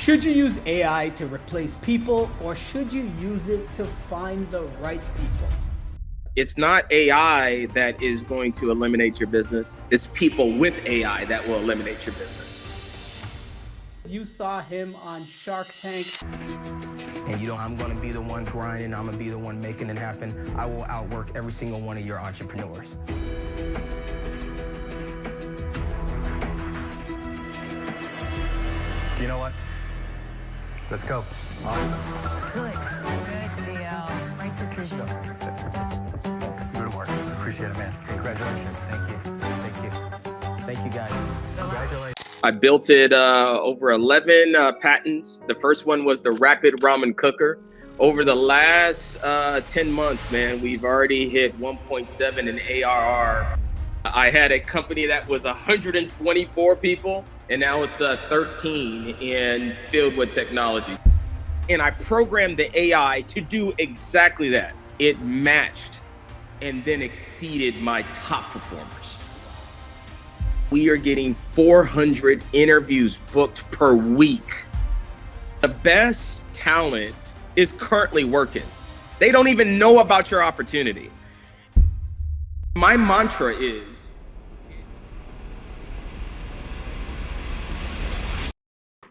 Should you use AI to replace people, or should you use it to find the right people? It's not AI that is going to eliminate your business. It's people with AI that will eliminate your business. You saw him on Shark Tank. And I'm going to be the one grinding. I'm going to be the one making it happen. I will outwork every single one of your entrepreneurs. You know what? Let's go. Awesome. Good deal. Right decision. Good work. Appreciate it, man. Congratulations. Thank you. Thank you. Thank you, guys. Congratulations. I built it over 11 patents. The first one was the rapid ramen cooker. Over the last 10 months, man, we've already hit 1.7 in ARR. I had a company that was 124 people, and now it's 13 and filled with technology. And I programmed the AI to do exactly that. It matched and then exceeded my top performers. We are getting 400 interviews booked per week. The best talent is currently working. They don't even know about your opportunity. My mantra is,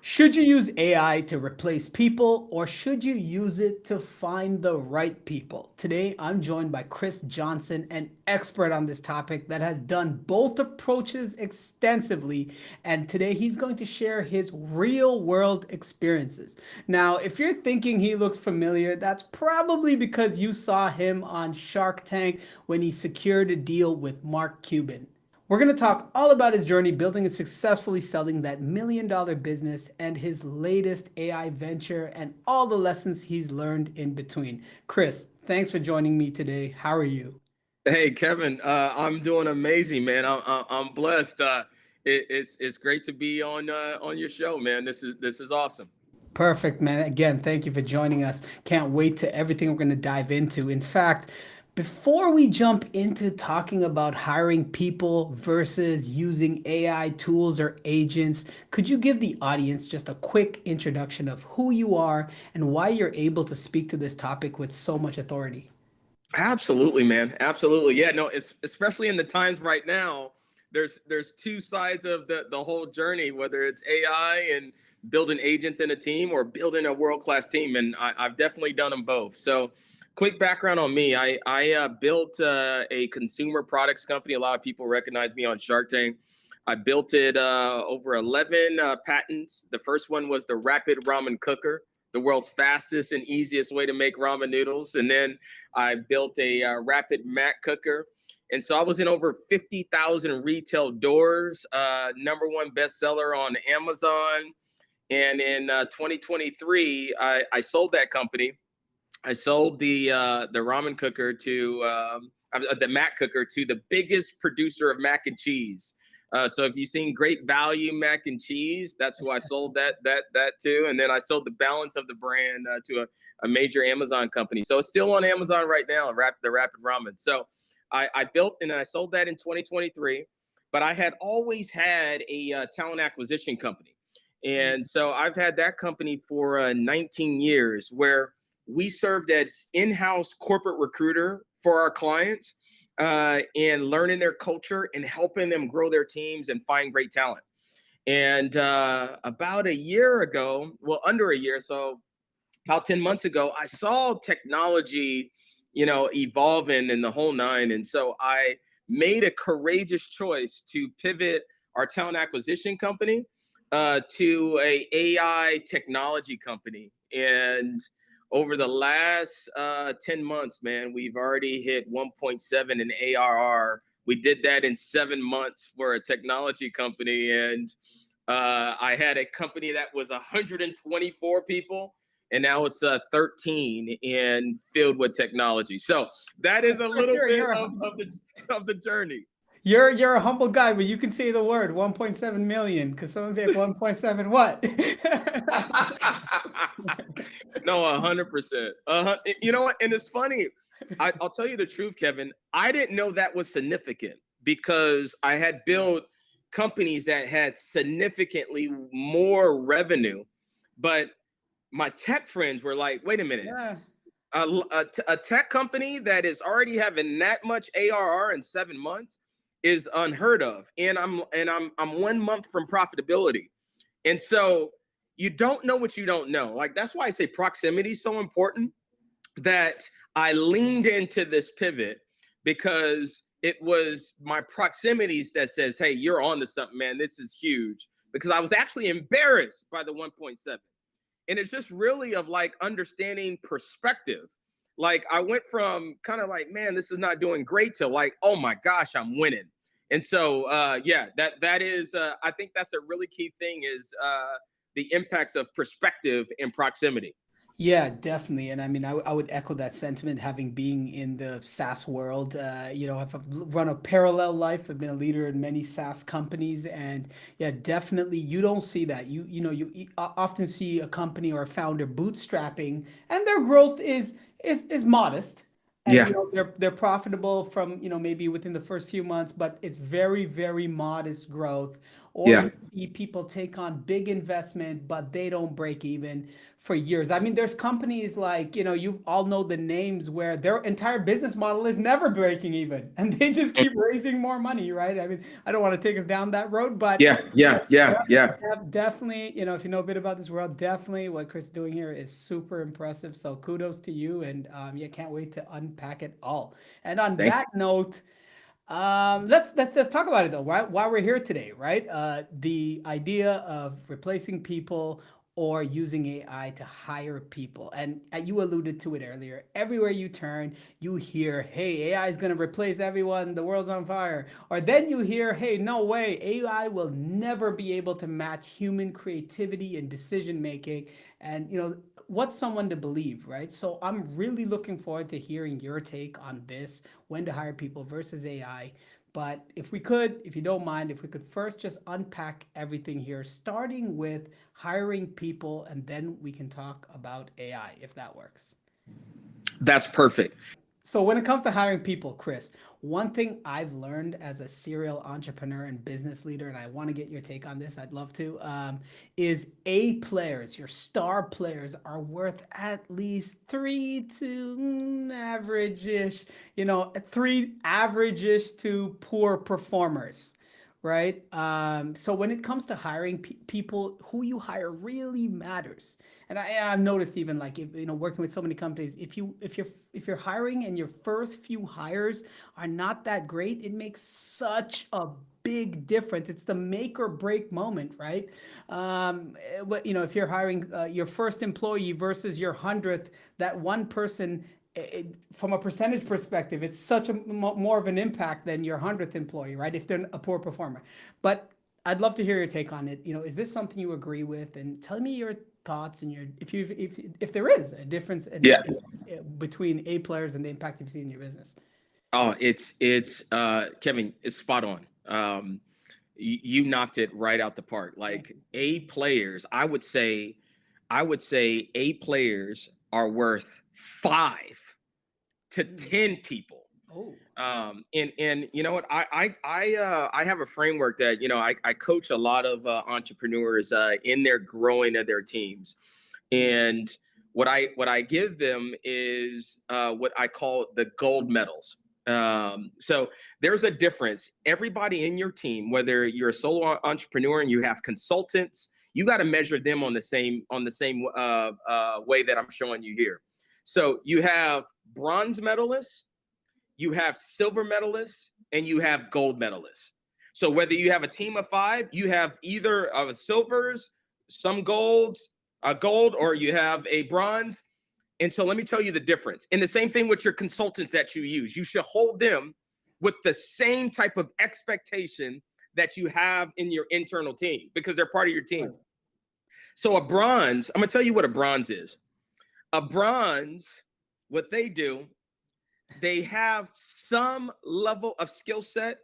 should you use AI to replace people, or should you use it to find the right people? Today, I'm joined by Chris Johnson, an expert on this topic that has done both approaches extensively. And today he's going to share his real world experiences. Now, if you're thinking he looks familiar, that's probably because you saw him on Shark Tank when he secured a deal with Mark Cuban. We're going to talk all about his journey building and successfully selling that $1 million business and his latest AI venture and all the lessons he's learned in between. Chris, thanks for joining me today. How are you? hey, Kevin, I'm doing amazing, man. I'm blessed. It's great to be on your show, man. This is awesome. Perfect, man. Again, thank you for joining us. Can't wait to everything we're going to dive into. In fact, before we jump into talking about hiring people versus using AI tools or agents, could you give the audience just a quick introduction of who you are and why you're able to speak to this topic with so much authority? Absolutely, man. Absolutely. Yeah, no, it's especially in the times right now, there's two sides of the whole journey, whether it's AI and building agents in a team or building a world-class team. And I've definitely done them both. So quick background on me. I built a consumer products company. A lot of people recognize me on Shark Tank. I built it over 11 patents. The first one was the rapid ramen cooker, the world's fastest and easiest way to make ramen noodles. And then I built a rapid mac cooker. And so I was in over 50,000 retail doors, #1 bestseller on Amazon. And in 2023, I sold that company. I sold the ramen cooker to the mac cooker to the biggest producer of mac and cheese. So if you've seen Great Value mac and cheese, that's who I sold that to. And then I sold the balance of the brand to a major Amazon company. So it's still on Amazon right now, the Rapid Ramen. So I built and I sold that in 2023. But I had always had a talent acquisition company. And so I've had that company for 19 years, where we served as in-house corporate recruiter for our clients, and learning their culture and helping them grow their teams and find great talent. And about a year ago, well, under a year, so about 10 months ago, I saw technology, evolving in the whole nine. And so I made a courageous choice to pivot our talent acquisition company to a AI technology company. And over the last 10 months, man, we've already hit 1.7 in ARR. We did that in 7 months for a technology company. And I had a company that was 124 people, and now it's 13 and filled with technology. So that is a little bit of the journey. You're a humble guy, but you can say the word 1.7 million, because someone be like 1.7 what? No, 100%. You know what? And it's funny. I'll tell you the truth, Kevin. I didn't know that was significant because I had built companies that had significantly more revenue But my tech friends were like, wait a minute, Yeah. a tech company that is already having that much ARR in 7 months is unheard of. And I'm 1 month from profitability. And so you don't know what you don't know. Like, that's why I say proximity is so important, that I leaned into this pivot because it was my proximities that says, hey, you're on to something, man. This is huge. Because I was actually embarrassed by the 1.7. And it's just really of like understanding perspective. Like, I went from kind of like, man, this is not doing great, to like, oh my gosh, I'm winning. And so, yeah, that is, I think that's a really key thing, is the impacts of perspective and proximity. Yeah, definitely. And I mean, I would echo that sentiment, having being in the SaaS world. I've run a parallel life. I've been a leader in many SaaS companies, and yeah, definitely, you don't see that. You often see a company or a founder bootstrapping, and their growth is modest, and Yeah, they're profitable from maybe within the first few months, but it's very, very modest growth. Or yeah. you see people take on big investment, but they don't break even for years. I mean, there's companies like, you all know the names, where their entire business model is never breaking even, and they just keep raising more money, right? I mean, I don't want to take us down that road, but Yeah, yeah, yeah, yeah. definitely, if you know a bit about this world, definitely what Chris is doing here is super impressive. So kudos to you, and yeah, can't wait to unpack it all. And on Thank that note, let's talk about it though. Why we're here today, right? The idea of replacing people or using AI to hire people, and you alluded to it earlier. Everywhere you turn, you hear, "Hey, AI is going to replace everyone. The world's on fire." Or then you hear, "Hey, no way. AI will never be able to match human creativity and decision making." And what's someone to believe, right? So I'm really looking forward to hearing your take on this, when to hire people versus AI. But if you don't mind, if we could first just unpack everything here, starting with hiring people, and then we can talk about AI, if that works. That's perfect. So when it comes to hiring people, Chris, one thing I've learned as a serial entrepreneur and business leader, and I want to get your take on this, I'd love to, is A players, your star players, are worth at least three to average-ish, three average-ish to poor performers, right? So when it comes to hiring people, who you hire really matters. And I've noticed, even like, if working with so many companies, if you're hiring and your first few hires are not that great, it makes such a big difference. It's the make or break moment, right? If you're hiring your first employee versus your 100th, that one person, from a percentage perspective, it's such a more of an impact than your 100th employee, right? If they're a poor performer. But I'd love to hear your take on it. Is this something you agree with? And tell me your thoughts, and if there is a difference Yeah. between A players and the impact you've seen in your business. Oh, it's Kevin, it's spot on. You knocked it right out the park. Like, A players, I would say A players are worth 5 to 10 people. Oh, And you know what? I have a framework that I coach a lot of entrepreneurs in their growing of their teams, and what I give them is what I call the gold medals. So there's a difference. Everybody in your team, whether you're a solo entrepreneur and you have consultants, you got to measure them on the same way that I'm showing you here. So you have bronze medalists, you have silver medalists, and you have gold medalists. So whether you have a team of 5, you have either of silvers, some golds, a gold, or you have a bronze. And so let me tell you the difference. And the same thing with your consultants that you use. You should hold them with the same type of expectation that you have in your internal team, because they're part of your team. So a bronze, I'm going to tell you what a bronze is. A bronze, what they do, they have some level of skill set,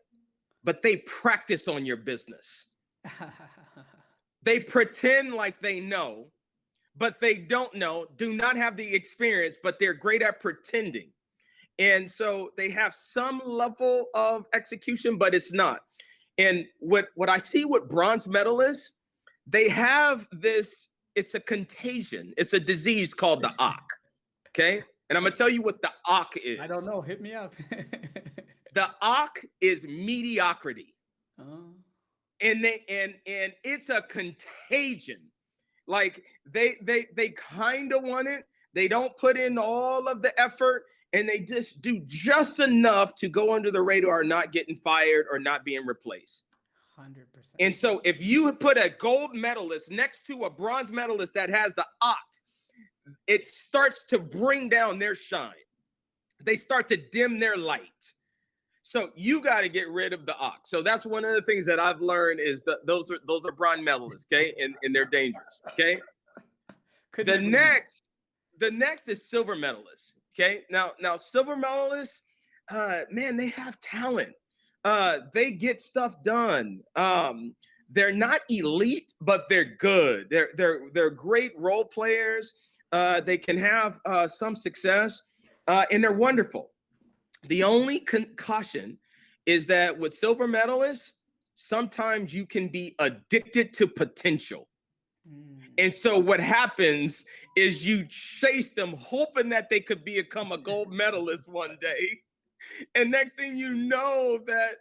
but they practice on your business. They pretend like they know, but they don't know, do not have the experience, but they're great at pretending. And so they have some level of execution, but it's not. And what I see with bronze medalists, they have this it's a contagion. It's a disease called the OC. Okay. And I'm going to tell you what the OC is. I don't know. Hit me up. The OC is mediocrity. Oh. And it's a contagion. Like they kind of want it. They don't put in all of the effort, and they just do just enough to go under the radar, not getting fired or not being replaced. 100%. And so if you put a gold medalist next to a bronze medalist that has the OC, it starts to bring down their shine. They start to dim their light. So you got to get rid of the OC. So that's one of the things that I've learned is that those are bronze medalists, okay? And they're dangerous, okay? The next is silver medalists, okay? Now silver medalists, man, they have talent. They get stuff done. They're not elite, but they're good. They're great role players. They can have some success, and they're wonderful. The only caution is that with silver medalists, sometimes you can be addicted to potential. And so what happens is you chase them hoping that they could become a gold medalist one day. And next thing you know that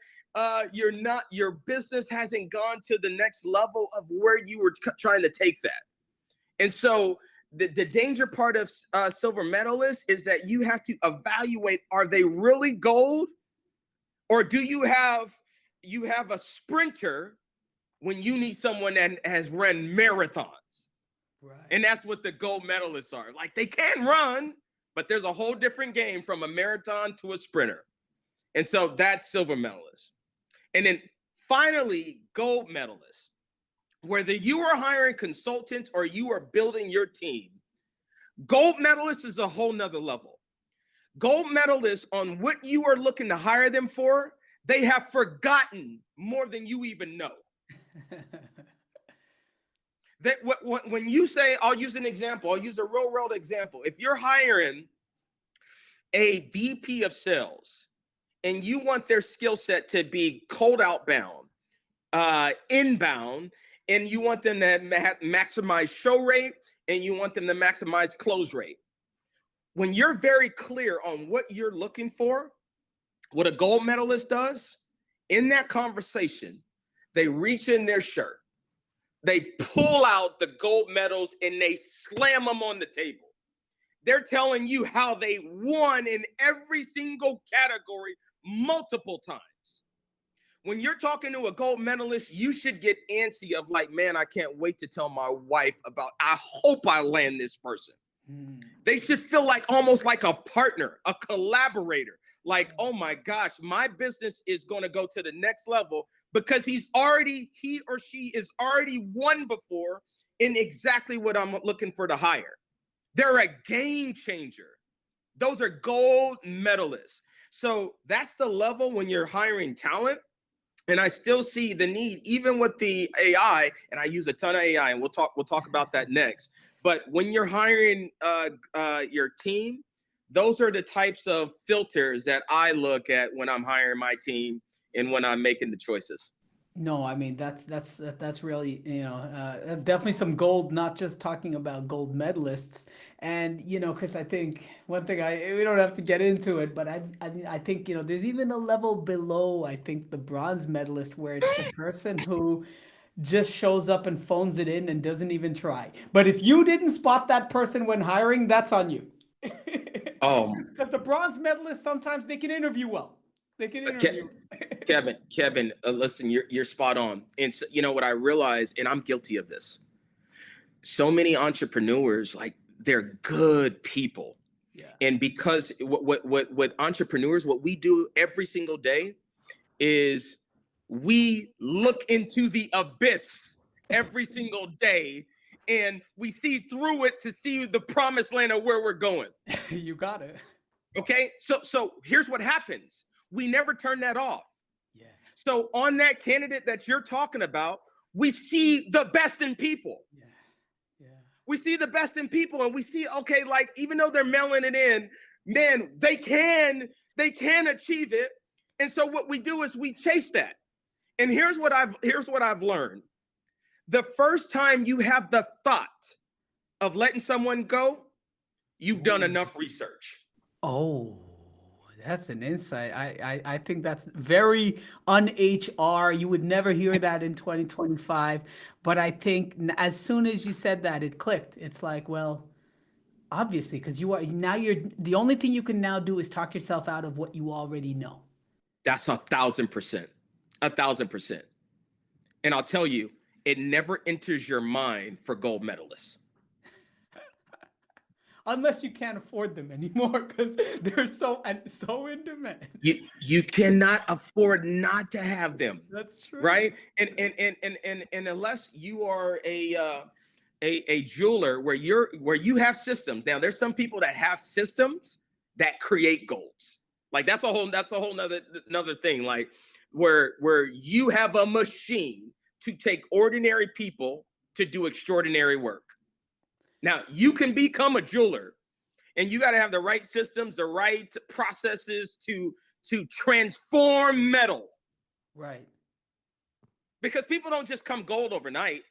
your business hasn't gone to the next level of where you were trying to take that. And so the danger part of silver medalists is that you have to evaluate, are they really gold? Or do you have a sprinter when you need someone that has run marathons? Right. And that's what the gold medalists are. Like, they can run, but there's a whole different game from a marathon to a sprinter. And so that's silver medalists. And then finally, gold medalists. Whether you are hiring consultants or you are building your team, gold medalists is a whole nother level. Gold medalists, on what you are looking to hire them for, they have forgotten more than you even know. That when you say, I'll use an example, I'll use a real world example. If you're hiring a VP of sales and you want their skill set to be cold outbound, inbound, and you want them to maximize show rate and you want them to maximize close rate. When you're very clear on what you're looking for, what a gold medalist does, in that conversation, they reach in their shirt, they pull out the gold medals and they slam them on the table. They're telling you how they won in every single category multiple times. When you're talking to a gold medalist, you should get antsy of like, man, I can't wait to tell my wife about, I hope I land this person. They should feel like almost like a partner, a collaborator. Like, oh my gosh, my business is going to go to the next level because he or she is already won before in exactly what I'm looking for to hire. They're a game changer. Those are gold medalists. So that's the level when you're hiring talent. And I still see the need, even with the AI, and I use a ton of AI, and we'll talk about that next. But when you're hiring your team, those are the types of filters that I look at when I'm hiring my team and when I'm making the choices. No, I mean, that's really, that's definitely some gold, not just talking about gold medalists. And, Chris, I think one thing we don't have to get into it, but I think, there's even a level below, I think, the bronze medalist, where it's the person who just shows up and phones it in and doesn't even try. But if you didn't spot that person when hiring, that's on you. Oh, because the bronze medalists, sometimes they can interview well. They can interview. Kevin, listen, you're spot on. And so, what I realize, and I'm guilty of this. So many entrepreneurs, like, they're good people. Yeah. And because what entrepreneurs, what we do every single day is we look into the abyss every single day and we see through it to see the promised land of where we're going. You got it. Okay. So here's what happens. We never turn that off. Yeah. So on that candidate that you're talking about, we see the best in people. Yeah. Yeah. We see the best in people, and we see, okay, like, even though they're mailing it in, man, they can achieve it. And so what we do is we chase that. And here's what I've learned. The first time you have the thought of letting someone go, you've done enough research. Oh, that's an insight. I think that's very un-HR. You would never hear that in 2025. But I think as soon as you said that, it clicked. It's like, well, obviously, because you're the only thing you can now do is talk yourself out of what you already know. That's 1,000%. 1,000%. And I'll tell you, it never enters your mind for gold medalists. Unless you can't afford them anymore because they're so in demand. You cannot afford not to have them. That's true. Right? And unless you are a jeweler where you have systems. Now there's some people that have systems that create goals. Like that's a whole another thing. Like where you have a machine to take ordinary people to do extraordinary work. Now you can become a jeweler, and you got to have the right systems, the right processes to transform metal. Right. Because people don't just come gold overnight.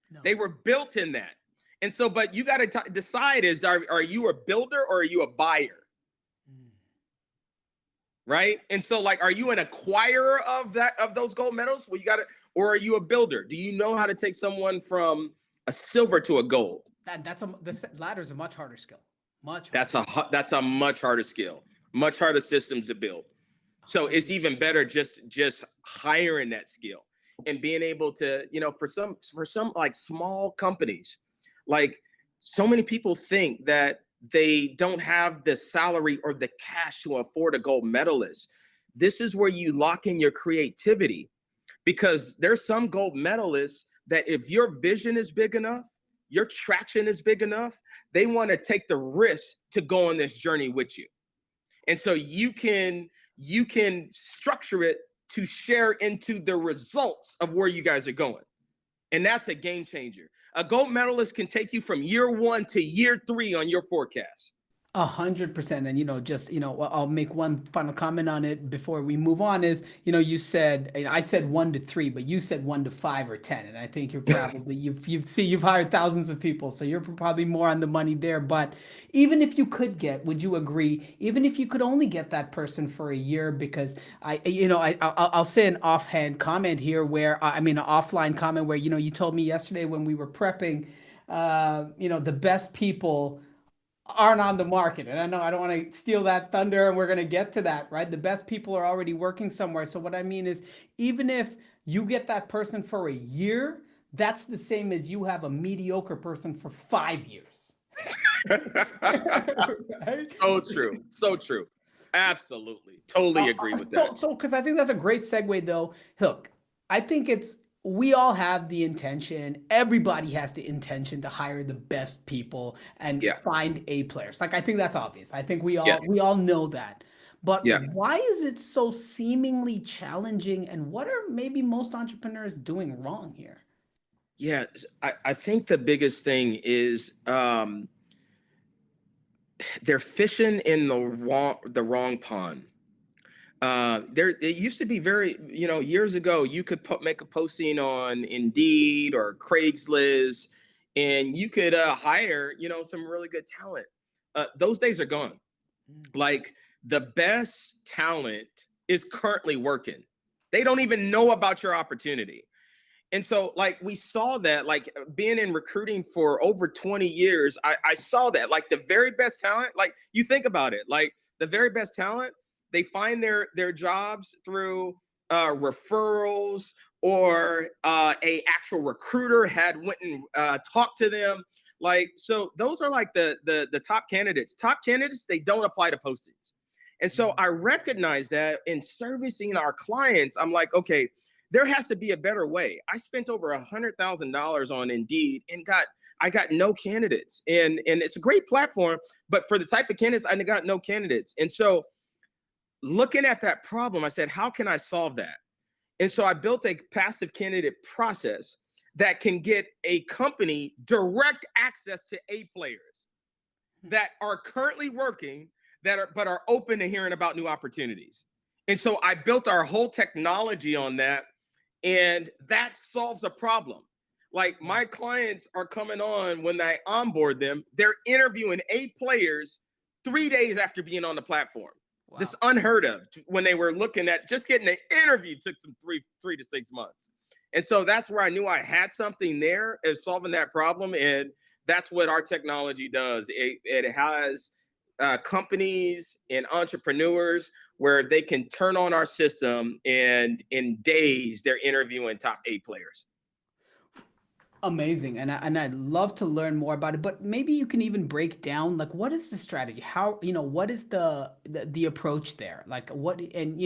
No. They were built in that. And so, but you got to decide are you a builder or are you a buyer? Right? And so like, are you an acquirer of those gold medals? Well, or are you a builder? Do you know how to take someone from a silver to a gold? The ladder is a much harder skill. That's a much harder skill, much harder systems to build. So it's even better just hiring that skill and being able to, for some like small companies, like so many people think that they don't have the salary or the cash to afford a gold medalist. This is where you lock in your creativity, because there's some gold medalists that if your vision is big enough, your traction is big enough, they want to take the risk to go on this journey with you. And so you can structure it to share into the results of where you guys are going. And that's a game changer. A gold medalist can take you from year 1 to year 3 on your forecast. 100%. And, I'll make one final comment on it before we move on is, you said, I said 1 to 3, but you said 1 to 5 or 10. And I think you're probably, you've hired thousands of people, so you're probably more on the money there. But even if you would you agree, even if you could only get that person for a year, because I'll say an offhand comment here where, an offline comment where, you told me yesterday when we were prepping, the best people aren't on the market. And I know I don't want to steal that thunder, and we're going to get to that, right? The best people are already working somewhere. So what I mean is, even if you get that person for a year, that's the same as you have a mediocre person for 5 years. Right? So true. Absolutely. Totally agree with that. So, because I think that's a great segue though. Look, I think we all have the intention. Everybody has the intention to hire the best people and find A players. Like, I think that's obvious. I think we all know that. But why is it so seemingly challenging? And what are maybe most entrepreneurs doing wrong here? Yeah, I think the biggest thing is they're fishing in the wrong pond. It used to be very, years ago, you could make a posting on Indeed or Craigslist, and you could hire, some really good talent. Those days are gone. Like, the best talent is currently working. They don't even know about your opportunity. And so, like, we saw that, like, being in recruiting for over 20 years, I saw that, like, the very best talent, like, you think about it, like, the very best talent, they find their jobs through referrals, or a actual recruiter went and talked to them. Like, so those are like the top candidates. Top candidates, they don't apply to postings. And so I recognize that in servicing our clients, I'm like, okay, there has to be a better way. I spent over $100,000 on Indeed and I got no candidates. And it's a great platform, but for the type of candidates, I got no candidates. And so looking at that problem, I said, how can I solve that? And so I built a passive candidate process that can get a company direct access to A players that are currently working, but are open to hearing about new opportunities. And so I built our whole technology on that, and that solves a problem. Like my clients are coming on when I onboard them. They're interviewing 8 players 3 days after being on the platform. Wow. This unheard of when they were looking at just getting an interview took some three to 6 months. And so that's where I knew I had something there as solving that problem. And that's what our technology does. It has companies and entrepreneurs where they can turn on our system and in days they're interviewing top 8 players. Amazing. And I'd love to learn more about it, but maybe you can even break down like what is the strategy? How, what is the approach there? Like what, and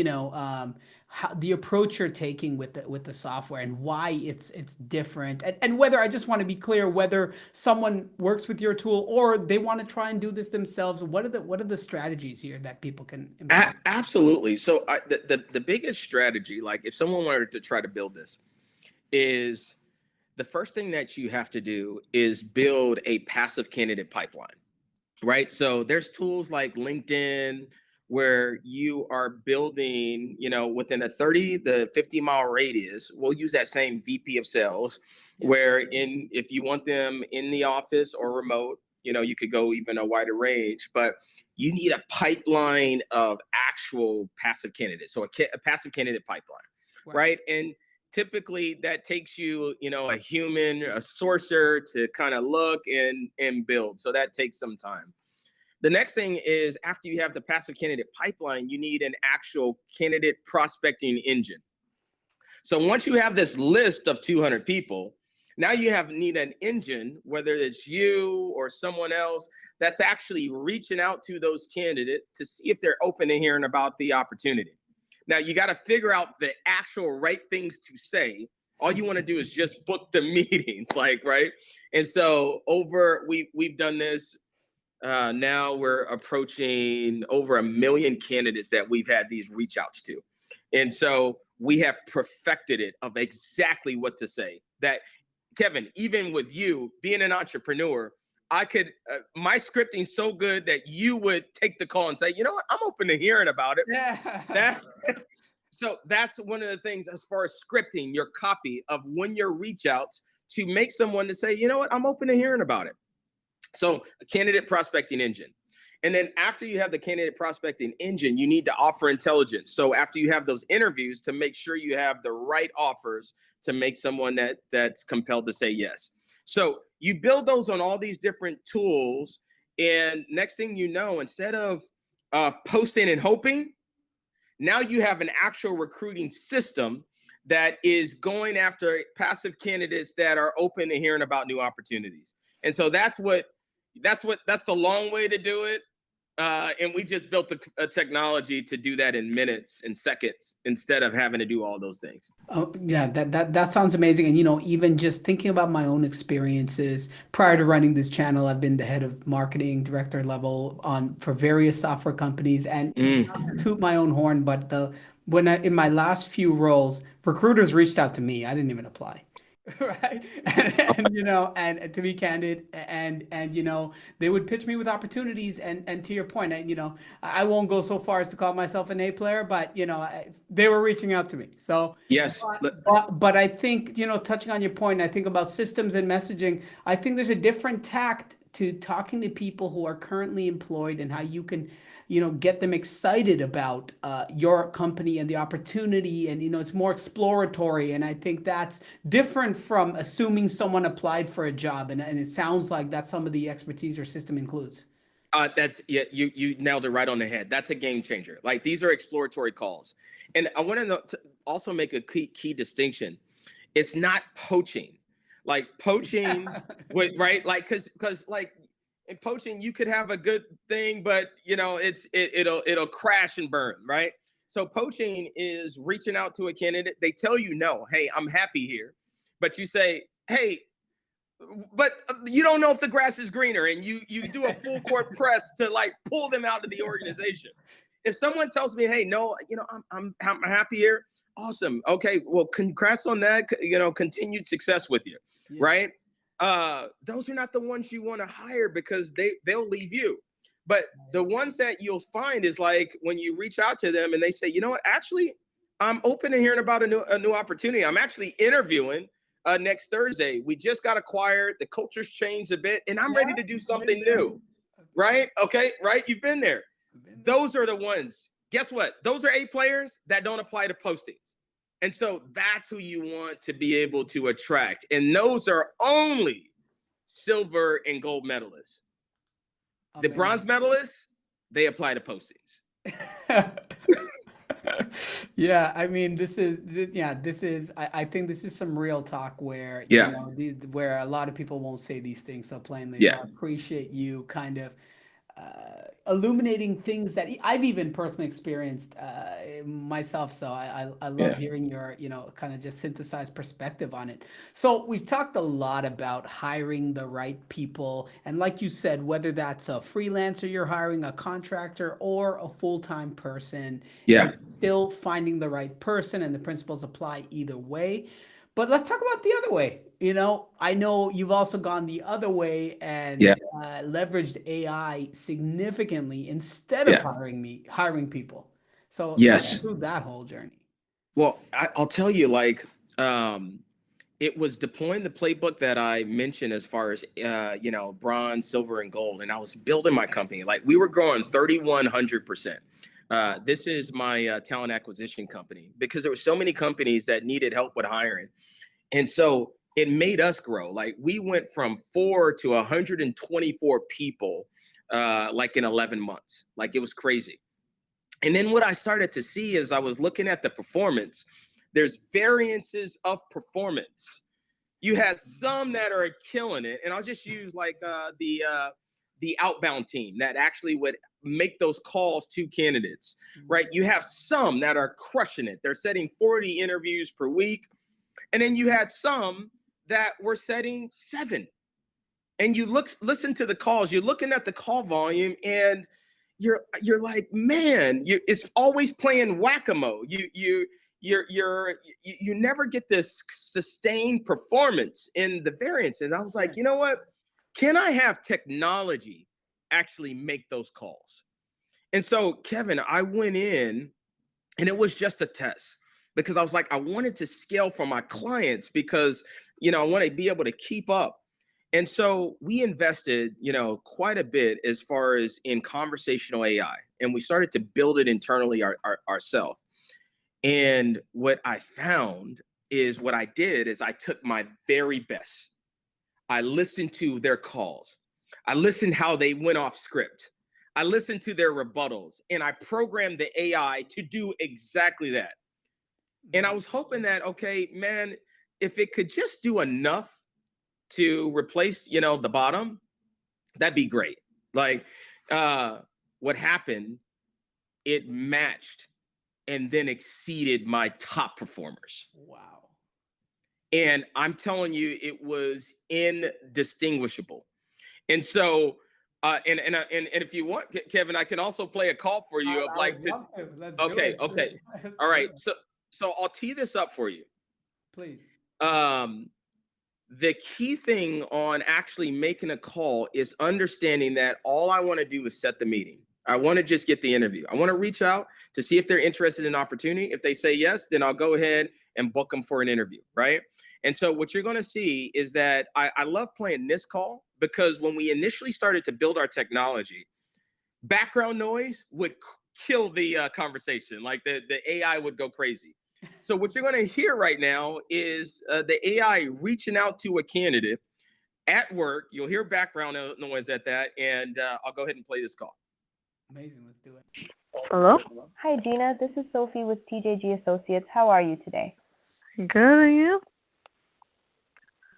how the approach you're taking with the software and why it's different. And whether, I just want to be clear, whether someone works with your tool or they want to try and do this themselves, what are the strategies here that people can employ? Absolutely. So the biggest strategy, like if someone wanted to try to build this, is the first thing that you have to do is build a passive candidate pipeline, right? So there's tools like LinkedIn where you are building, within a 30 to 50 mile radius. We'll use that same VP of sales where if you want them in the office or remote, you could go even a wider range, but you need a pipeline of actual passive candidates. So a passive candidate pipeline, right? And typically that takes you, a human, a sourcer to kind of look and build. So that takes some time. The next thing is after you have the passive candidate pipeline, you need an actual candidate prospecting engine. So once you have this list of 200 people, now you need an engine, whether it's you or someone else, that's actually reaching out to those candidates to see if they're open to hearing about the opportunity. Now you got to figure out the actual right things to say. All you want to do is just book the meetings, right? And so we've done this. Now we're approaching over 1 million candidates that we've had these reach outs to. And so we have perfected it of exactly what to say. That, Kevin, even with you being an entrepreneur, I could, my scripting so good that you would take the call and say, you know what, I'm open to hearing about it. Yeah. So that's one of the things as far as scripting your copy of when your reach outs to make someone to say, you know what, I'm open to hearing about it. So a candidate prospecting engine. And then after you have the candidate prospecting engine, you need to offer intelligence. So after you have those interviews, to make sure you have the right offers to make someone that's compelled to say yes. So you build those on all these different tools. And next thing you know, instead of posting and hoping, now you have an actual recruiting system that is going after passive candidates that are open to hearing about new opportunities. And so that's the long way to do it. And we just built a technology to do that in minutes and seconds instead of having to do all those things. Oh, yeah, that sounds amazing. And, even just thinking about my own experiences prior to running this channel, I've been the head of marketing director level for various software companies, and not to toot my own horn, but in my last few roles, recruiters reached out to me. I didn't even apply. Right. And to be candid, and they would pitch me with opportunities, and to your point, I won't go so far as to call myself an A player, but they were reaching out to me. So yes, but I think, touching on your point, I think about systems and messaging. I think there's a different tact to talking to people who are currently employed and how you can get them excited about your company and the opportunity. And, it's more exploratory. And I think that's different from assuming someone applied for a job. And it sounds like that's some of the expertise your system includes. You nailed it right on the head. That's a game changer. Like, these are exploratory calls. And I want to also make a key distinction. It's not poaching. Like poaching, right? Like, because like, in poaching, you could have a good thing, but it'll crash and burn, right? So poaching is reaching out to a candidate. They tell you no, hey, I'm happy here, but you say, hey, but you don't know if the grass is greener, and you do a full court press to like pull them out of the organization. If someone tells me, hey, no, I'm happy here, awesome, okay, well, congrats on that, continued success with you, right? Those are not the ones you want to hire because they'll leave you. But the ones that you'll find is like when you reach out to them and they say, you know what, actually, I'm open to hearing about a new opportunity. I'm actually interviewing next Thursday. We just got acquired. The culture's changed a bit, and I'm ready to do something new. Right? Okay, right? You've been there. Those are the ones. Guess what? Those are A players that don't apply to postings. And so that's who you want to be able to attract. And those are only silver and gold medalists. The bronze medalists, they apply to postings. Yeah, I mean, this is, I think this is some real talk where, Yeah. you know, where a lot of people won't say these things so plainly. Yeah. So I appreciate you kind of illuminating things that I've even personally experienced myself. So I love hearing your, you know, kind of just synthesized perspective on it. So we've talked a lot about hiring the right people. And like you said, whether that's a freelancer you're hiring, a contractor, or a full-time person, Yeah. it's still finding the right person, and the principles apply either way. But let's talk about the other way. You know, I know you've also gone the other way and leveraged AI significantly instead of hiring people. So Yes. through that whole journey. Well, I'll tell you, like, it was deploying the playbook that I mentioned as far as, you know, bronze, silver, and gold. And I was building my company. Like, we were growing 3,100%. This is my talent acquisition company, because there were so many companies that needed help with hiring. And so it made us grow. Like, we went from 4 to 124 people, like in 11 months. Like, it was crazy. And then what I started to see is I was looking at the performance. There's variances of performance. You had some that are killing it. And I'll just use like the outbound team that actually would make those calls to candidates, right? You have some that are crushing it. They're setting 40 interviews per week. And then you had some that were setting 7. And you listen to the calls, you're looking at the call volume, and you're like, man, it's always playing whack-a-mole. You never get this sustained performance in the variance. And I was like, you know what? Can I have technology actually make those calls? And so, Kevin, I went in, and it was just a test, because I was like, I wanted to scale for my clients, because, you know, I want to be able to keep up. And so we invested, you know, quite a bit as far as in conversational AI, and we started to build it internally ourselves. And what I found is, what I did is I took my very best. I listened to their calls. I listened how they went off script. I listened to their rebuttals, and I programmed the AI to do exactly that. And I was hoping that, okay, man, if it could just do enough to replace, you know, the bottom, that'd be great. Like, what happened, it matched and then exceeded my top performers. Wow. And I'm telling you, it was indistinguishable. And so, and if you want, Kevin, I can also play a call for you of like, let's okay, do it. okay. All right. So I'll tee this up for you. Please. The key thing on actually making a call is understanding that all I want to do is set the meeting. I want to just get the interview. I want to reach out to see if they're interested in opportunity. If they say yes, then I'll go ahead and book them for an interview, right? And so what you're going to see is that I love playing this call, because when we initially started to build our technology, background noise would kill the conversation. Like the AI would go crazy. So what you're going to hear right now is the AI reaching out to a candidate at work. You'll hear background noise at that, and I'll go ahead and play this call. Amazing. Let's do it. Hello? Hi, Gina. This is Sophie with TJG Associates. How are you today? Good, and you?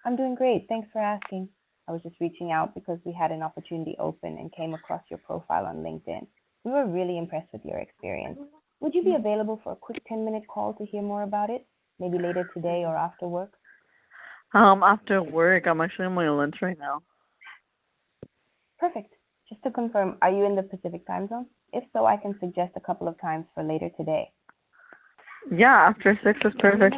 I'm doing great. Thanks for asking. I was just reaching out because we had an opportunity open and came across your profile on LinkedIn. We were really impressed with your experience. Would you be available for a quick 10-minute call to hear more about it? Maybe later today or after work? After work. I'm actually on my lunch right now. Perfect. Just to confirm, are you in the Pacific time zone? If so, I can suggest a couple of times for later today. Yeah, after 6 is perfect.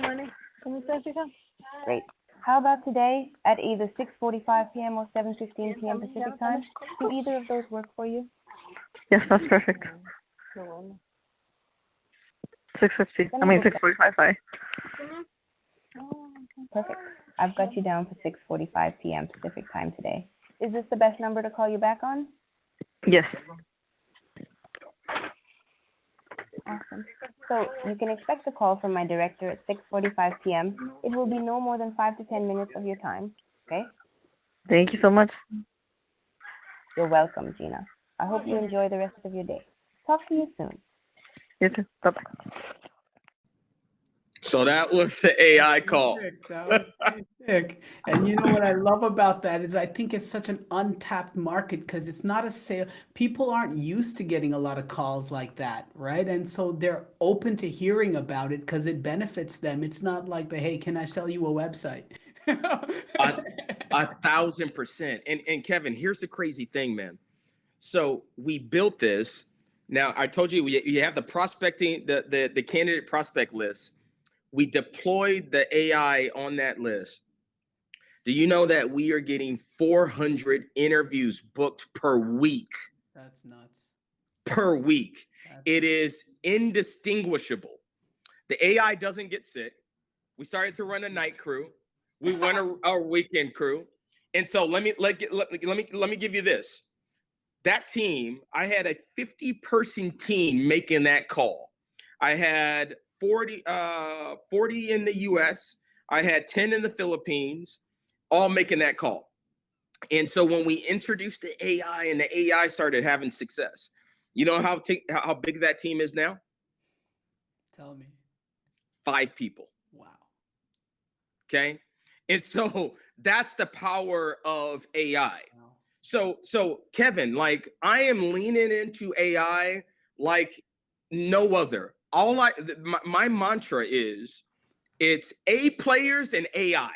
Great. How about today at either 6:45 p.m. or 7:15 p.m. Pacific time? Do either of those work for you? Yes, that's perfect. 6:50. I mean 6:45. Sorry. Perfect. I've got you down for 6:45 p.m. Pacific time today. Is this the best number to call you back on? Yes. Awesome. So you can expect a call from my director at 6:45 p.m. It will be no more than 5 to 10 minutes of your time. Okay? Thank you so much. You're welcome, Gina. I hope you enjoy the rest of your day. Talk to you soon. You too. Bye-bye. So that was the AI call. Sick. That was pretty sick. And you know what I love about that is I think it's such an untapped market because it's not a sale. People aren't used to getting a lot of calls like that, right? And so they're open to hearing about it because it benefits them. It's not like the, hey, can I sell you a website? 1,000%. And Kevin, here's the crazy thing, man. So we built this. Now I told you you have the prospecting, the candidate prospect list. We deployed the AI on that list. Do you know that we are getting 400 interviews booked per week? That's nuts. Per week. It That's is indistinguishable. The AI doesn't get sick. We started to run a night crew. We run our weekend crew. And so let me give you this. That team, I had a 50-person team making that call. I had 40 in the US. I had 10 in the Philippines, all making that call. And so when we introduced the AI and the AI started having success, you know how big that team is now? Tell me. 5 people. Wow. Okay. And so that's the power of AI. Wow. So Kevin, like I am leaning into AI like no other. My mantra is it's A players and AI.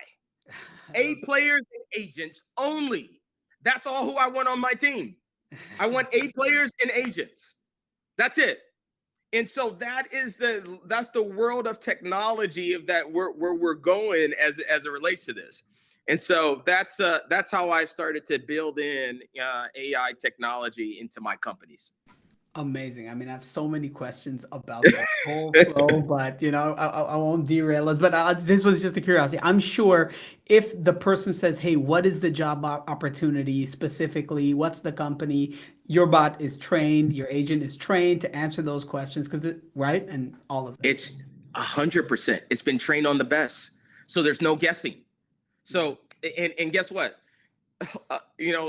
A players and agents only. That's all who I want on my team. I want A players and agents. That's it. And so that's the world of technology of that where we're going as it relates to this. And so that's how I started to build in AI technology into my companies. Amazing. I mean, I have so many questions about that whole flow, but I won't derail us. But this was just a curiosity. I'm sure if the person says, "Hey, what is the job opportunity specifically? What's the company?" Your bot is trained, your agent is trained to answer those questions right, and all of that. It's 100%. It's been trained on the best, so there's no guessing. So and guess what?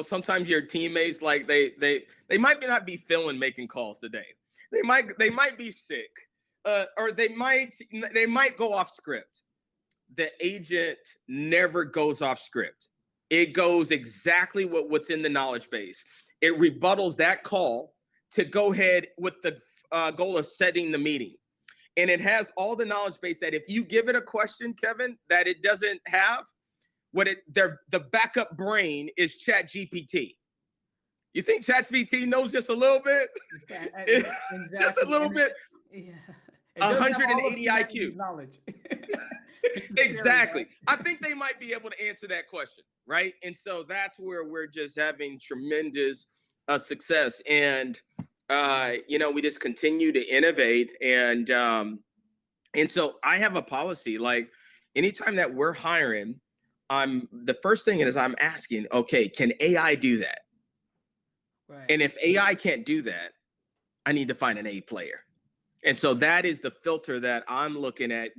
Sometimes your teammates like they might not be feeling making calls today. They might be sick, or they might go off script. The agent never goes off script. It goes exactly what's in the knowledge base. It rebuttals that call to go ahead with the goal of setting the meeting. And it has all the knowledge base that if you give it a question, Kevin, that it doesn't have, the backup brain is ChatGPT. You think ChatGPT knows just a little bit? Exactly. Just a little bit. Yeah. 180 IQ. Knowledge. Exactly. I think they might be able to answer that question, right? And so that's where we're just having tremendous success. And we just continue to innovate. And so I have a policy, like anytime that we're hiring, the first thing is I'm asking, okay, can AI do that? Right. And if AI can't do that, I need to find an A player. And so that is the filter that I'm looking at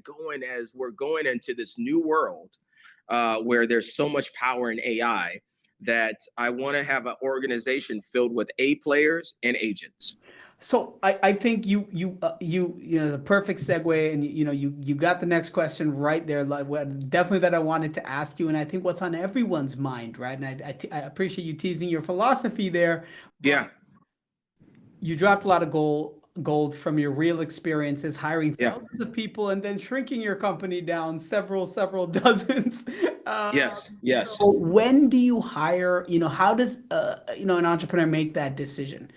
as we're going into this new world where there's so much power in AI that I want to have an organization filled with A players and agents. So I think you the perfect segue, and you got the next question right there, like definitely that I wanted to ask you, and I think what's on everyone's mind, right? And I appreciate you teasing your philosophy there. Yeah. You dropped a lot of gold from your real experiences, hiring thousands of people and then shrinking your company down several dozens. Yes. So when do you hire? How does an entrepreneur make that decision?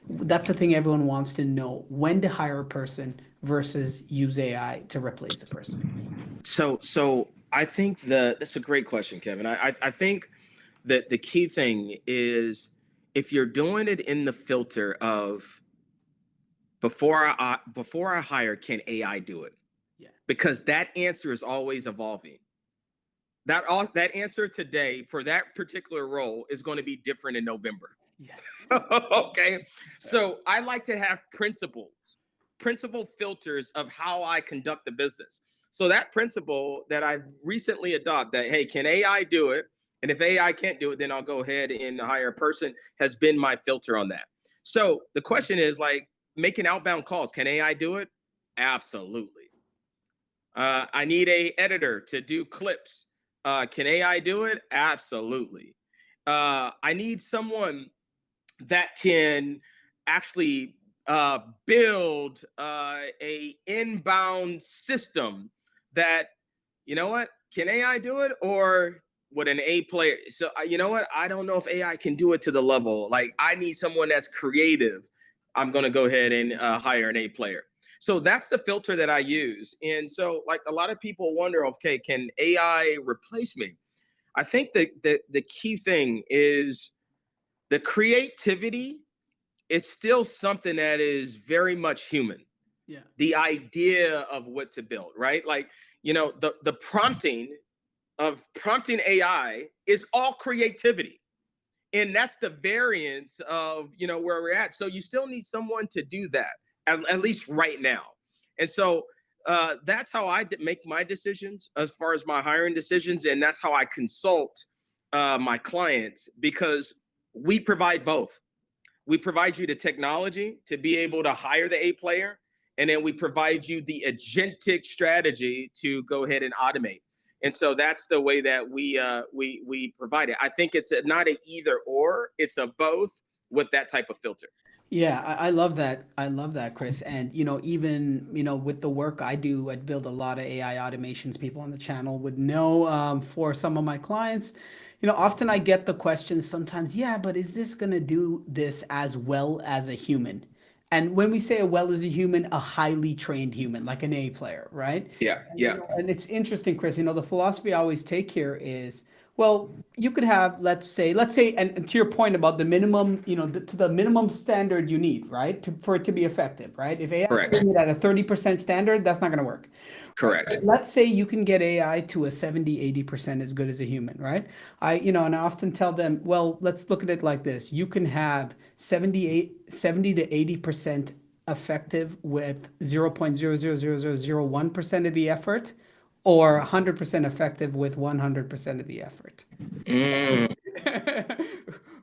That's the thing everyone wants to know: when to hire a person versus use AI to replace a person. So I think that's a great question, Kevin. I think that the key thing is if you're doing it in the filter of before I hire, can AI do it? Yeah. Because that answer is always evolving. that answer today for that particular role is going to be different in November. Yes. Okay. So I like to have principle filters of how I conduct the business. So that principle that I recently adopted, that, hey, can AI do it? And if AI can't do it, then I'll go ahead and hire a person, has been my filter on that. So the question is, like, making outbound calls. Can AI do it? Absolutely. I need a editor to do clips. Can AI do it? Absolutely. I need someone that can actually build a inbound system that, you know what, can AI do it, or would an A player? So you know what, I don't know if AI can do it to the level. Like, I need someone that's creative. I'm going to go ahead and hire an A player. So that's the filter that I use. And so, like, a lot of people wonder, okay, can AI replace me? I think that the key thing is the creativity is still something that is very much human. Yeah. The idea of what to build, right? Like, the prompting AI is all creativity. And that's the variance of, where we're at. So you still need someone to do that, at least right now. And so that's how I make my decisions as far as my hiring decisions. And that's how I consult my clients, because we provide both. We provide you the technology to be able to hire the A player, and then we provide you the agentic strategy to go ahead and automate. And so that's the way that we provide it. I think it's not an either or, it's a both with that type of filter. Yeah, I love that. I love that, Chris. And even with the work I do, I build a lot of AI automations. People on the channel would know, for some of my clients, often I get the questions sometimes, yeah, but is this gonna do this as well as a human? And when we say a well as a human, a highly trained human, like an A player, right? Yeah, And, yeah, and it's interesting, Chris. The philosophy I always take here is, well, you could have, let's say, and to your point about the minimum, to the minimum standard you need, right, for it to be effective, right? If AI is correct, doing it at a 30% standard, that's not going to work. correct. Let's say you can get AI to a 70, 80% as good as a human, right? And I often tell them, well, let's look at it like this. You can have 70 to 80% effective with 0.00001% of the effort, or 100% effective with 100% of the effort. Mm,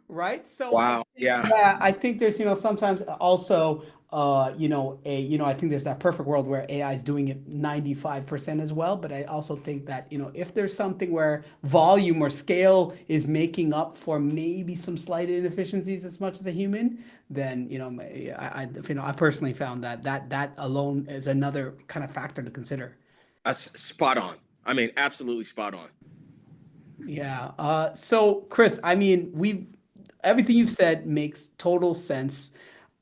Right? So wow, yeah. yeah, I think there's, sometimes also, I think there's that perfect world where AI is doing it 95% as well. But I also think that, if there's something where volume or scale is making up for maybe some slight inefficiencies as much as a human, then, I personally found that alone is another kind of factor to consider. Spot on. I mean, absolutely spot on. Yeah. So Chris, I mean, everything you've said makes total sense.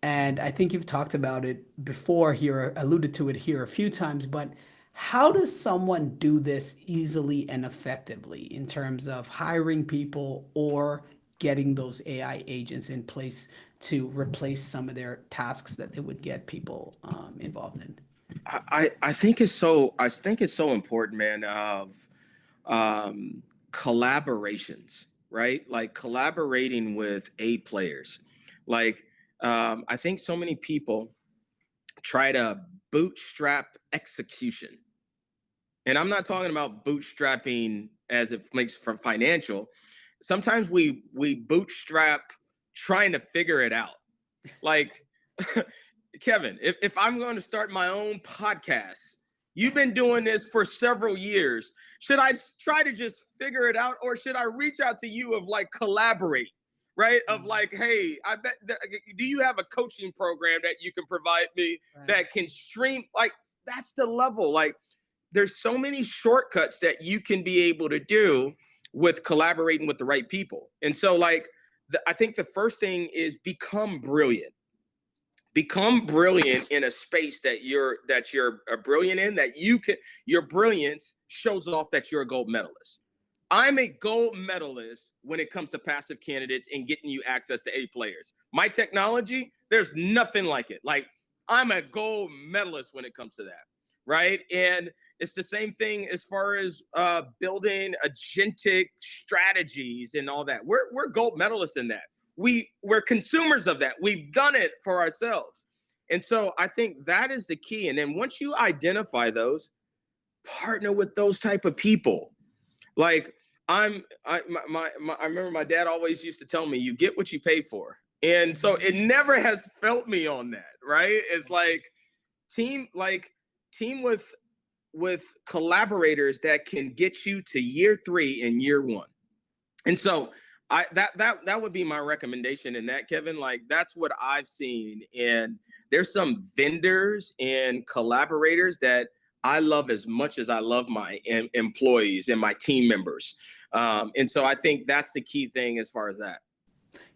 And I think you've talked about it before here, alluded to it here a few times, but how does someone do this easily and effectively in terms of hiring people or getting those AI agents in place to replace some of their tasks that they would get people involved in? I think it's so important, man, of collaborations, right? Like collaborating with A players. Like, I think so many people try to bootstrap execution. And I'm not talking about bootstrapping as it makes from financial. Sometimes we bootstrap trying to figure it out. Like, Kevin, if I'm going to start my own podcast, you've been doing this for several years. Should I try to just figure it out, or should I reach out to you of like collaborate, right? Of like, hey, I bet, do you have a coaching program that you can provide me that can stream? Like, that's the level. Like, there's so many shortcuts that you can be able to do with collaborating with the right people. And so, like, I think the first thing is become brilliant in a space that you're brilliant in, that you can, your brilliance shows off that you're a gold medalist. I'm a gold medalist when it comes to passive candidates and getting you access to A players. My technology, there's nothing like it. Like, I'm a gold medalist when it comes to that, right? And it's the same thing as far as building agentic strategies and all that. We're gold medalists in that. We're consumers of that. We've done it for ourselves. And so I think that is the key. And then once you identify those, partner with those type of people. Like I remember my dad always used to tell me, you get what you pay for. And so it never has felt me on that, right? It's like team with collaborators that can get you to year 3 and year 1. And so that would be my recommendation in that, Kevin. Like that's what I've seen. And there's some vendors and collaborators that I love as much as I love my employees and my team members. And so I think that's the key thing as far as that.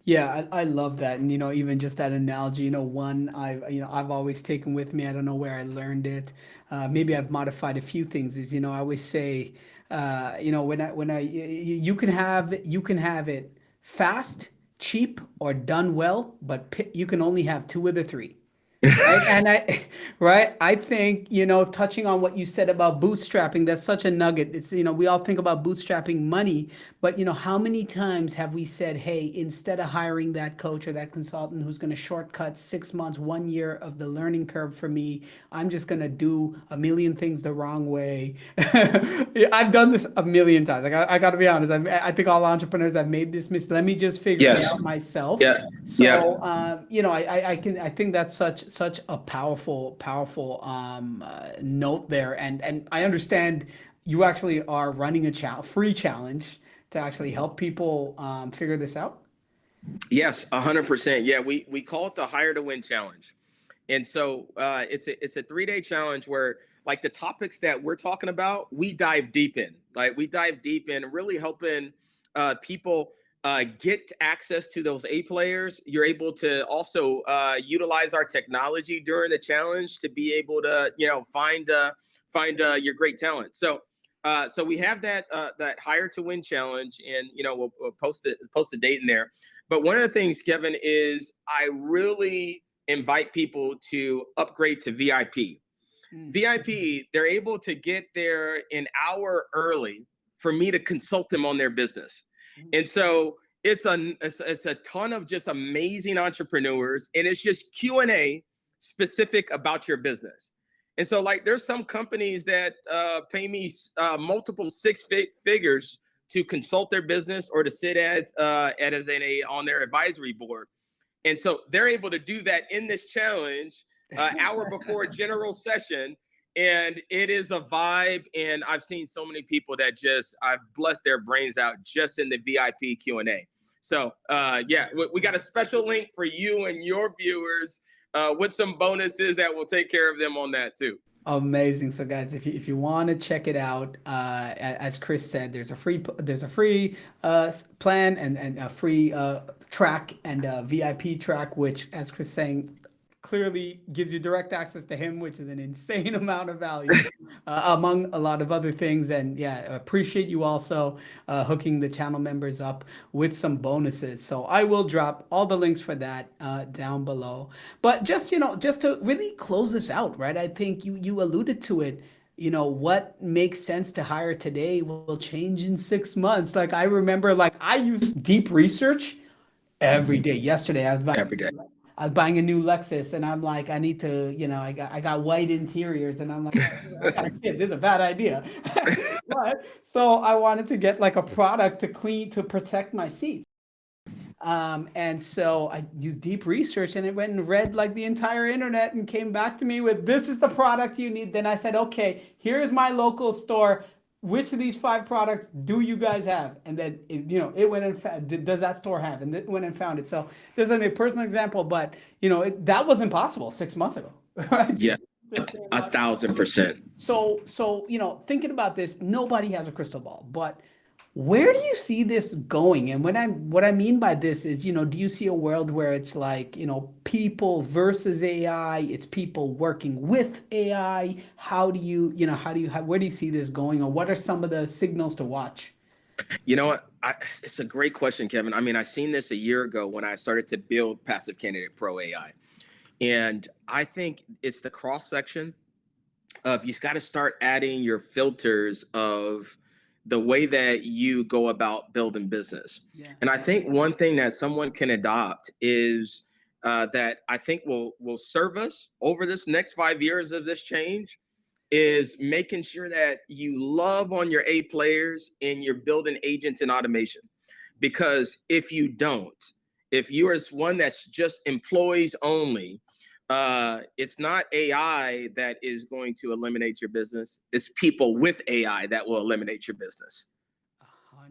Yeah, I love that. And, even just that analogy, one I've always taken with me. I don't know where I learned it. Maybe I've modified a few things is, I always say, you can have it fast, cheap, or done well, but you can only have 2 of the 3. Right. And I think, touching on what you said about bootstrapping, that's such a nugget. It's, we all think about bootstrapping money, but how many times have we said, hey, instead of hiring that coach or that consultant who's going to shortcut 6 months, 1 year of the learning curve for me, I'm just going to do a million things the wrong way. I've done this a million times. Like I got to be honest. I think all entrepreneurs have made this mistake. Let me just figure it out myself. Yeah. So, I think that's such a powerful note there, and I understand you actually are running a free challenge to actually help people figure this out. Yes, 100%. Yeah, we call it the Hire to Win Challenge, and so it's a 3-day challenge where like the topics that we're talking about, we dive deep in. Like we dive deep in, really helping people get access to those A players. You're able to also utilize our technology during the challenge to be able to, find your great talent. So we have that Hire to Win challenge, and we'll post a date in there. But one of the things, Kevin, is I really invite people to upgrade to VIP. VIP, they're able to get there an hour early for me to consult them on their business. And so it's a ton of just amazing entrepreneurs, and it's just Q&A specific about your business. And so like there's some companies that pay me multiple 6 figures to consult their business or to sit as on their advisory board. And so they're able to do that in this challenge hour before a general session. And it is a vibe. And I've seen so many people that I've blessed their brains out just in the VIP Q&A. So we got a special link for you and your viewers with some bonuses that will take care of them on that too. Amazing. So guys, if you want to check it out, as Chris said, there's a free plan and a free track and a VIP track, which, as Chris saying, clearly gives you direct access to him, which is an insane amount of value among a lot of other things. And appreciate you also hooking the channel members up with some bonuses. So I will drop all the links for that down below. But just to really close this out, right? I think you alluded to it. What makes sense to hire today will change in 6 months. Like I remember, like I use deep research every day. Yesterday, I was buying a new Lexus, and I'm like, I need to, I got white interiors, and I'm like, this is a bad idea. But so I wanted to get like a product to protect my seats. And so I used deep research, and it went and read like the entire internet and came back to me with, this is the product you need. Then I said, okay, here's my local store. Which of these 5 products do you guys have? And then, it went and found, does that store have? And it went and found it. So this is a personal example, but, that was impossible 6 months ago, right? Yeah, 1,000%. So, thinking about this, nobody has a crystal ball, but where do you see this going? And what I mean by this is, do you see a world where it's like, people versus AI, it's people working with AI? Where do you see this going, or what are some of the signals to watch? You know what? It's a great question, Kevin. I mean, I seen this a year ago when I started to build Passive Candidate Pro AI. And I think it's the cross section of you got to start adding your filters of the way that you go about building business. Yeah. And I think one thing that someone can adopt is that I think will serve us over this next 5 years of this change is making sure that you love on your A players and you're building agents and automation. Because if you don't, if you are one that's just employees only, it's not AI that is going to eliminate your business. It's people with AI that will eliminate your business. 100%.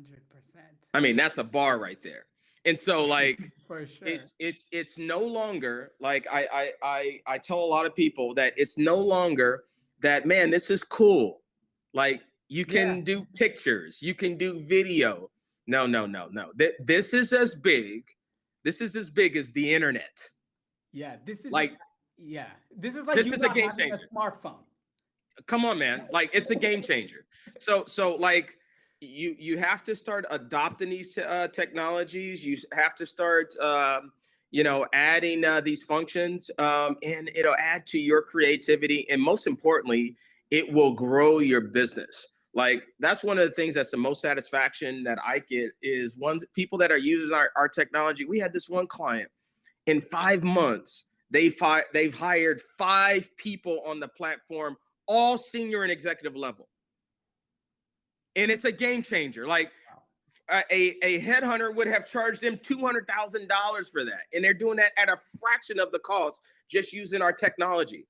I mean, that's a bar right there. And so, like, For sure. it's no longer like I tell a lot of people that it's no longer that, man, this is cool. Like, you can do pictures, you can do video. No, no, no, no. This is as big. This is as big as the internet. Yeah, this is Like, this is like this you is a not game having changer. a smartphone. Come on, man. Like, it's a game changer. So like you have to start adopting these technologies. You have to start adding these functions, and it'll add to your creativity, and most importantly, it will grow your business. Like, that's one of the things that's the most satisfaction that I get is people that are using our technology. We had this one client in 5 months. They've hired 5 people on the platform, all senior and executive level. And it's a game changer. Like, a headhunter would have charged them $200,000 for that. And they're doing that at a fraction of the cost just using our technology.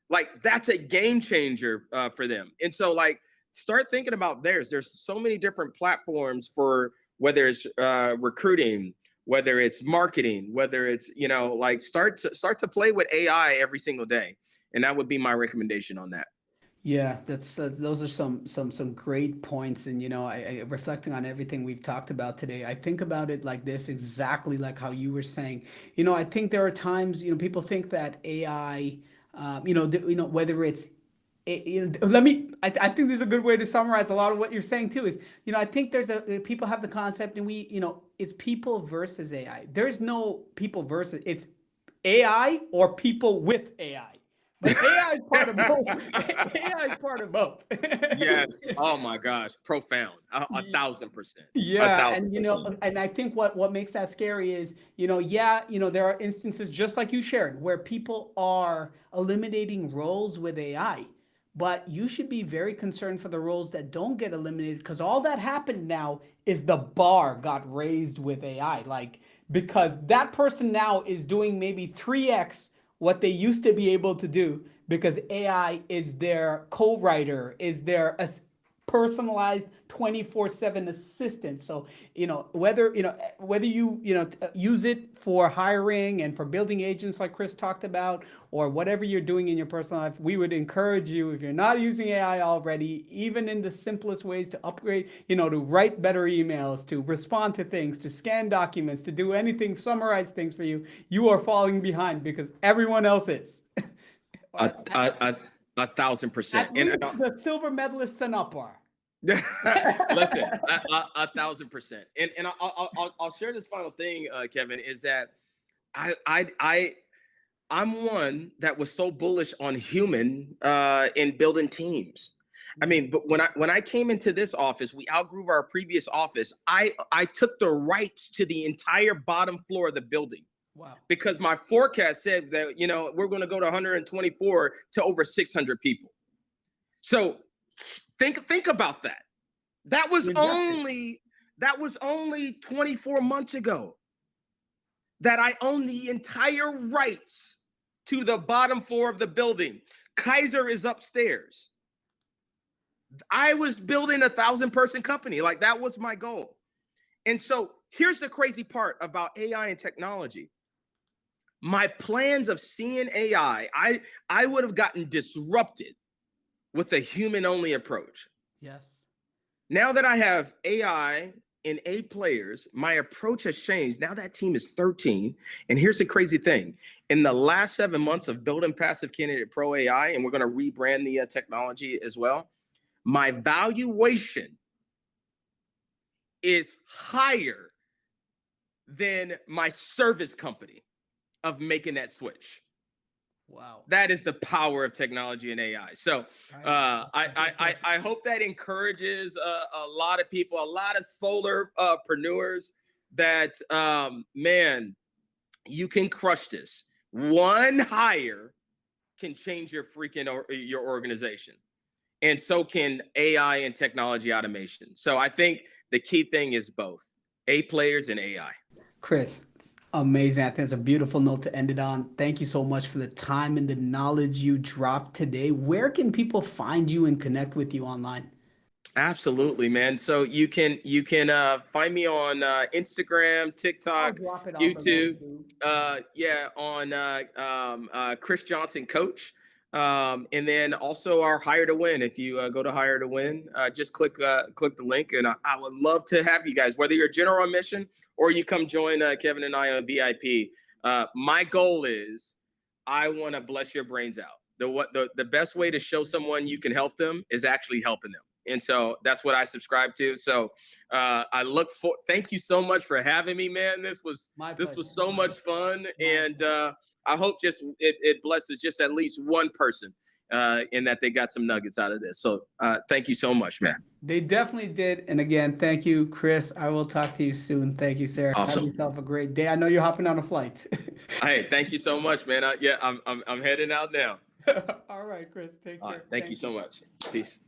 Like, that's a game changer for them. And so, like, start thinking about theirs. There's so many different platforms for whether it's recruiting, whether it's marketing, whether it's, like, start to play with AI every single day. And that would be my recommendation on that. Yeah, those are some great points, and I reflecting on everything we've talked about today, I think about it like this, exactly like how you were saying. I think there are times, people think that AI, whether it's, I think there's a good way to summarize a lot of what you're saying too. Is I think people have the concept, and it's people versus AI. There's no people versus, it's AI or people with AI. But AI is part of both. AI is part of both. Yes. Oh my gosh. Profound. 1,000%. Yeah, and 1,000%. and I think what makes that scary is, there are instances just like you shared where people are eliminating roles with AI. But you should be very concerned for the roles that don't get eliminated, because all that happened now is the bar got raised with AI. Like, because that person now is doing maybe 3x what they used to be able to do, because AI is their co-writer, is their personalized 24/7 assistant. So, whether you, use it for hiring and for building agents like Chris talked about, or whatever you're doing in your personal life, we would encourage you, if you're not using AI already, even in the simplest ways, to upgrade, to write better emails, to respond to things, to scan documents, to do anything, summarize things for you. You are falling behind because everyone else is. A 1,000%. At And least the silver medalists and up are. listen, 1,000%. And I'll share this final thing, Kevin, is that I'm one that was so bullish on human in building teams. I mean, but when I came into this office, we outgrew our previous office. I took the rights to the entire bottom floor of the building. Wow. Because my forecast said that, we're going to go to 124 to over 600 people. So think about that. That was only 24 months ago that I owned the entire rights to the bottom floor of the building. Kaiser is upstairs. I was building 1,000-person company. Like, that was my goal. And so here's the crazy part about AI and technology. My plans of seeing AI, I would have gotten disrupted with a human-only approach. Yes. Now that I have AI and A players, my approach has changed. Now that team is 13. And here's the crazy thing. In the last 7 months of building Passive Candidate Pro AI, and we're going to rebrand the technology as well, my valuation is higher than my service company of making that switch. Wow. That is the power of technology and AI. So I hope that encourages a lot of people, a lot of solopreneurs that, man, you can crush this. One hire can change your your organization. And so can AI and technology automation. So I think the key thing is both A players and AI. Chris, amazing. I think it's a beautiful note to end it on. Thank you so much for the time and the knowledge you dropped today. Where can people find you and connect with you online? Absolutely, man. So you can find me on Instagram, I'll TikTok, drop it all below YouTube. too. Yeah, on Chris Johnson Coach. And then also our Hire to Win. If you go to Hire to Win, just click the link, and I would love to have you guys, whether you're general on mission or you come join Kevin and I on VIP. My goal is I want to bless your brains out. The best way to show someone you can help them is actually helping them. And so that's what I subscribe to. So thank you so much for having me, man. This was so much fun. And I hope it blesses just at least one person in that they got some nuggets out of this. So thank you so much, man. They definitely did. And again, thank you, Chris. I will talk to you soon. Thank you, sir. Awesome. Have yourself a great day. I know you're hopping on a flight. Hey, thank you so much, man. I'm heading out now. All right, Chris. Take care. All right, thank you so much. Peace.